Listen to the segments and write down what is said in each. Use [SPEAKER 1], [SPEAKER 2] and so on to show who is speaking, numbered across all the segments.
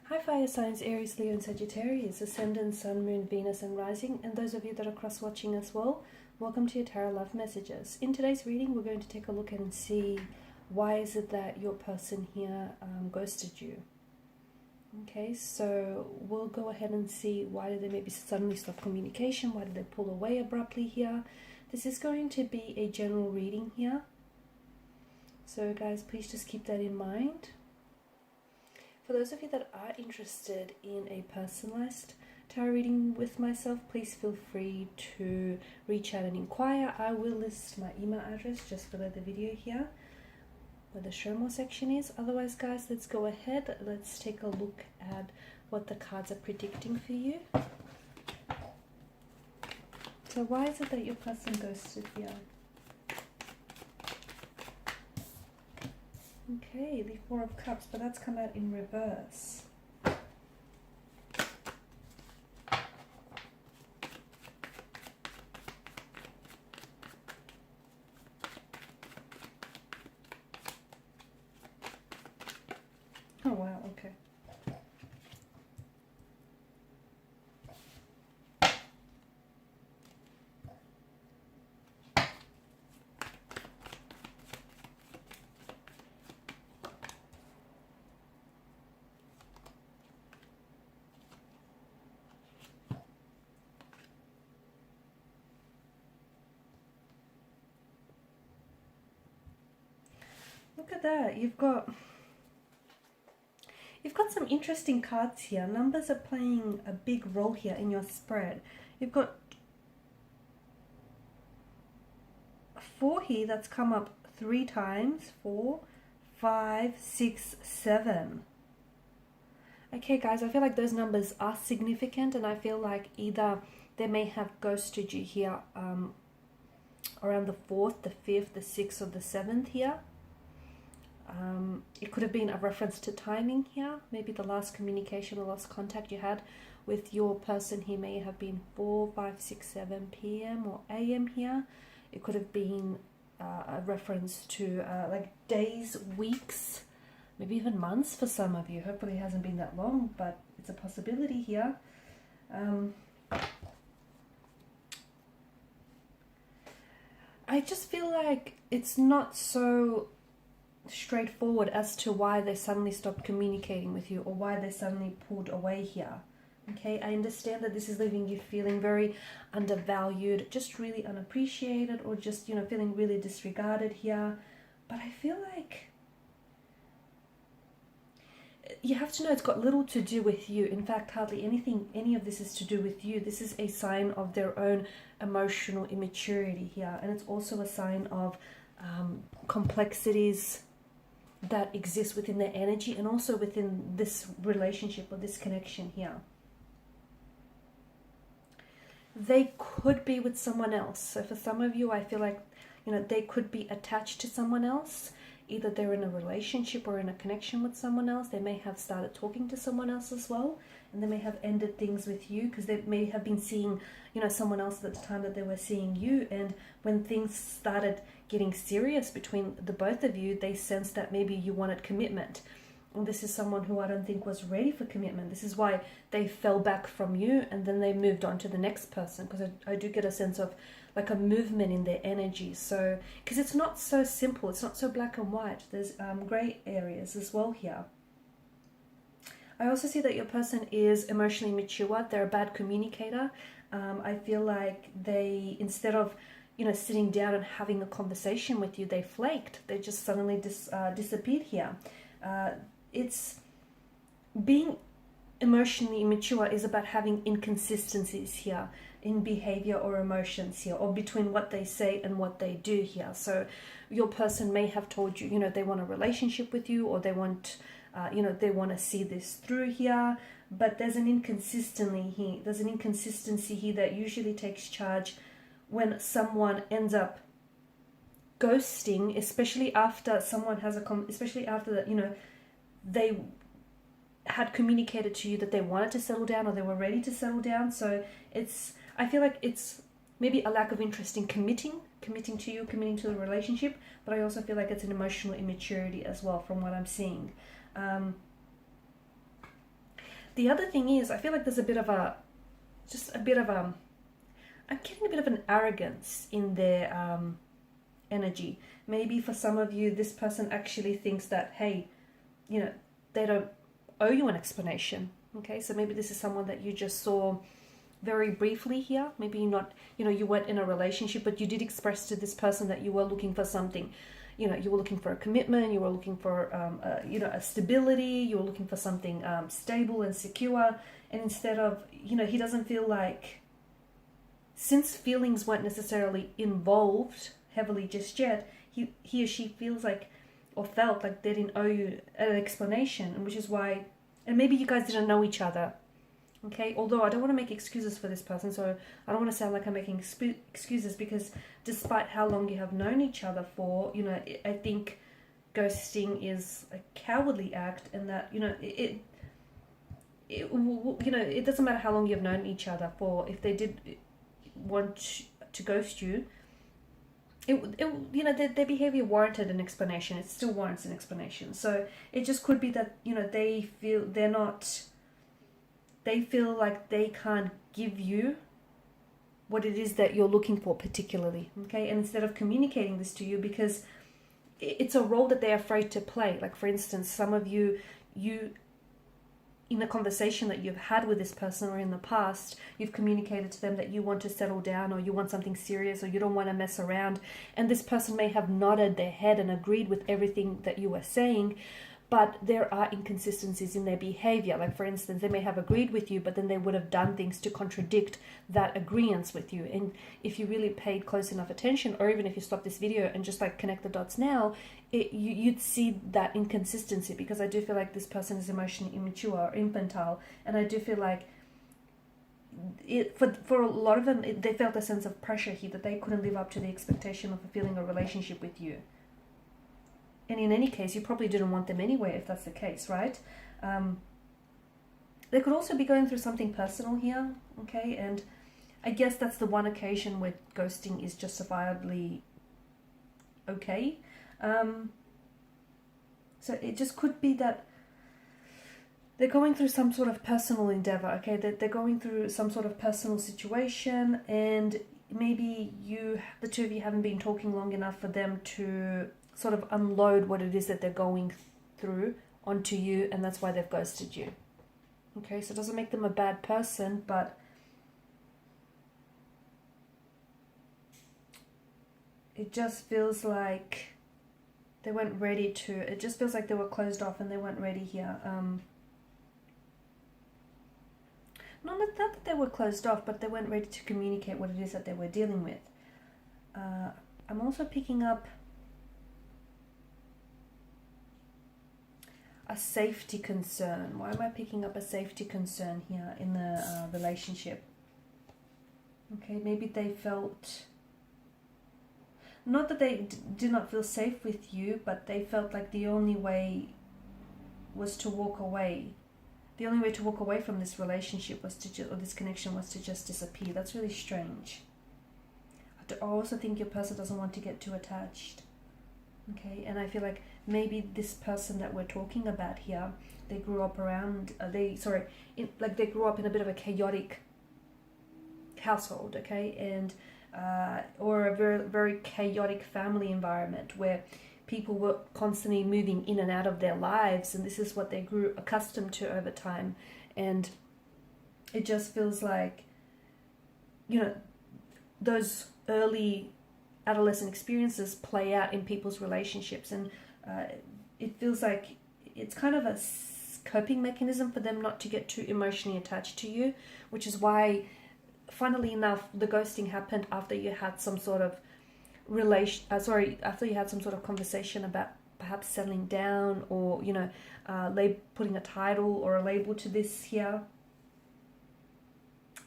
[SPEAKER 1] Hi fire signs, Aries, Leo and Sagittarius, Ascendant, Sun, Moon, Venus and Rising, and those of you that are cross-watching as well, welcome to your Tarot Love Messages. In today's reading, we're going to take a look and see why is it that your person here ghosted you. Okay, so we'll go ahead and see why did they maybe suddenly stop communication, why did they pull away abruptly here. This is going to be a general reading here, so guys, please just keep that in mind. For those of you that are interested in a personalized tarot reading with myself, please feel free to reach out and inquire. I will list my email address just below the video here, where the show more section is. Otherwise, guys, let's go ahead. Let's take a look at what the cards are predicting for you. So why is it that your person ghosted here? Okay, the Four of Cups, but that's come out in reverse. Oh wow, okay. Look at that. You've got some interesting cards here. Numbers are playing a big role here in your spread. You've got 4 here that's come up 3 times. 4, 5, 6, 7. Okay, guys, I feel like those numbers are significant, and I feel like either they may have ghosted you here around the 4th, the 5th, the 6th, or the 7th here. It could have been a reference to timing here. Maybe the last communication or last contact you had with your person here may have been 4, 5, 6, 7 p.m. or a.m. here. It could have been a reference to like days, weeks, maybe even months for some of you. Hopefully it hasn't been that long, but it's a possibility here. I just feel like it's not so straightforward as to why they suddenly stopped communicating with you or why they suddenly pulled away here. Okay, I understand that this is leaving you feeling very undervalued, just really unappreciated, or just, you know, feeling really disregarded here. But I feel like you have to know it's got little to do with you. In fact, hardly any of this is to do with you. This is a sign of their own emotional immaturity here, and it's also a sign of complexities that exist within their energy and also within this relationship or this connection here. They could be with someone else. So for some of you, I feel like, you know, they could be attached to someone else. Either they're in a relationship or in a connection with someone else. They may have started talking to someone else as well, and they may have ended things with you because they may have been seeing, you know, someone else at the time that they were seeing you. And when things started getting serious between the both of you, they sensed that maybe you wanted commitment. And this is someone who I don't think was ready for commitment. This is why they fell back from you and then they moved on to the next person, because I do get a sense of like a movement in their energy. So, because it's not so simple, it's not so black and white. There's gray areas as well here. I also see that your person is emotionally mature. They're a bad communicator. I feel like they, instead of, you know, sitting down and having a conversation with you, they flaked. They just suddenly disappeared here. It's being emotionally immature is about having inconsistencies here in behavior or emotions here, or between what they say and what they do here. So your person may have told you, you know, they want a relationship with you, or they want, you know, they want to see this through here, but there's an inconsistency here. There's an inconsistency here that usually takes charge when someone ends up ghosting, especially after someone has especially after that, you know, they had communicated to you that they wanted to settle down or they were ready to settle down. So it's, I feel like it's maybe a lack of interest in committing to you, committing to the relationship, but I also feel like it's an emotional immaturity as well from what I'm seeing. The other thing is, I feel like there's a bit of a, just a bit of a, I'm getting a bit of an arrogance in their energy. Maybe for some of you, this person actually thinks that, hey, you know, they don't owe you an explanation. Okay, so maybe this is someone that you just saw very briefly here. Maybe not, you know, you weren't in a relationship, but you did express to this person that you were looking for something. You know, you were looking for a commitment, you were looking for, you know, a stability, you were looking for something stable and secure. And instead of, you know, he doesn't feel like, since feelings weren't necessarily involved heavily just yet, he or she feels like, or felt like they didn't owe you an explanation, and which is why, and maybe you guys didn't know each other. Okay, although I don't want to make excuses for this person, so I don't want to sound like I'm making excuses, because despite how long you have known each other for, you know, I think ghosting is a cowardly act, and that, you know, it you know, it doesn't matter how long you've known each other for. If they did want to ghost you, it you know, their behavior warranted an explanation. It still warrants an explanation. So it just could be that, you know, they feel they feel like they can't give you what it is that you're looking for particularly, okay? And instead of communicating this to you, because it's a role that they're afraid to play. Like, for instance, some of you in a conversation that you've had with this person or in the past, you've communicated to them that you want to settle down, or you want something serious, or you don't want to mess around. And this person may have nodded their head and agreed with everything that you were saying, but there are inconsistencies in their behavior. Like, for instance, they may have agreed with you, but then they would have done things to contradict that agreement with you. And if you really paid close enough attention, or even if you stop this video and just like connect the dots now, you'd see that inconsistency, because I do feel like this person is emotionally immature or infantile. And I do feel like for a lot of them, they felt a sense of pressure here, that they couldn't live up to the expectation of fulfilling a relationship with you. And in any case, you probably didn't want them anyway, if that's the case, right? They could also be going through something personal here, okay? And I guess that's the one occasion where ghosting is justifiably okay. So it just could be that they're going through some sort of personal endeavor, okay? They're going through some sort of personal situation, and maybe the two of you haven't been talking long enough for them to sort of unload what it is that they're going through onto you, and that's why they've ghosted you. Okay, so it doesn't make them a bad person, but it just feels like they weren't ready to, it just feels like they were closed off and they weren't ready here. Not that they were closed off, but they weren't ready to communicate what it is that they were dealing with. I'm also picking up a safety concern. Why am I picking up a safety concern here in the relationship? Okay, maybe they felt, not that they did not feel safe with you, but they felt like the only way was to walk away. The only way to walk away from this relationship was to, or this connection was to just disappear. That's really strange. I also think your person doesn't want to get too attached. Okay, and I feel like maybe this person that we're talking about here, they grew up around, they grew up in a bit of a chaotic household, okay, and or a very, very chaotic family environment where people were constantly moving in and out of their lives, and this is what they grew accustomed to over time. And it just feels like, you know, those early adolescent experiences play out in people's relationships, and it feels like it's kind of a coping mechanism for them not to get too emotionally attached to you, which is why, funnily enough, the ghosting happened after you had some sort of after you had some sort of conversation about perhaps settling down, or, you know, putting a title or a label to this here.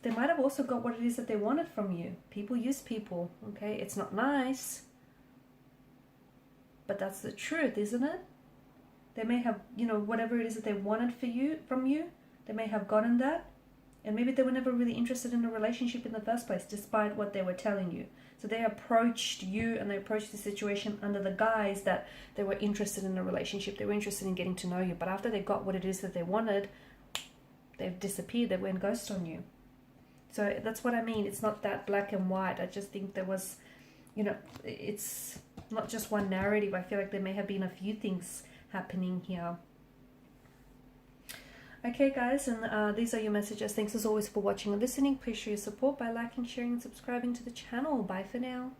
[SPEAKER 1] They might have also got what it is that they wanted from you. People use people, okay? It's not nice, but that's the truth, isn't it? They may have, you know, whatever it is that they wanted from you, they may have gotten that, and maybe they were never really interested in a relationship in the first place, despite what they were telling you. So they approached you, and they approached the situation under the guise that they were interested in a relationship. They were interested in getting to know you, but after they got what it is that they wanted, they've disappeared, they went ghost on you. So that's what I mean. It's not that black and white. I just think there was, you know, it's not just one narrative. I feel like there may have been a few things happening here. Okay, guys, and these are your messages. Thanks as always for watching and listening. Please show your support by liking, sharing, and subscribing to the channel. Bye for now.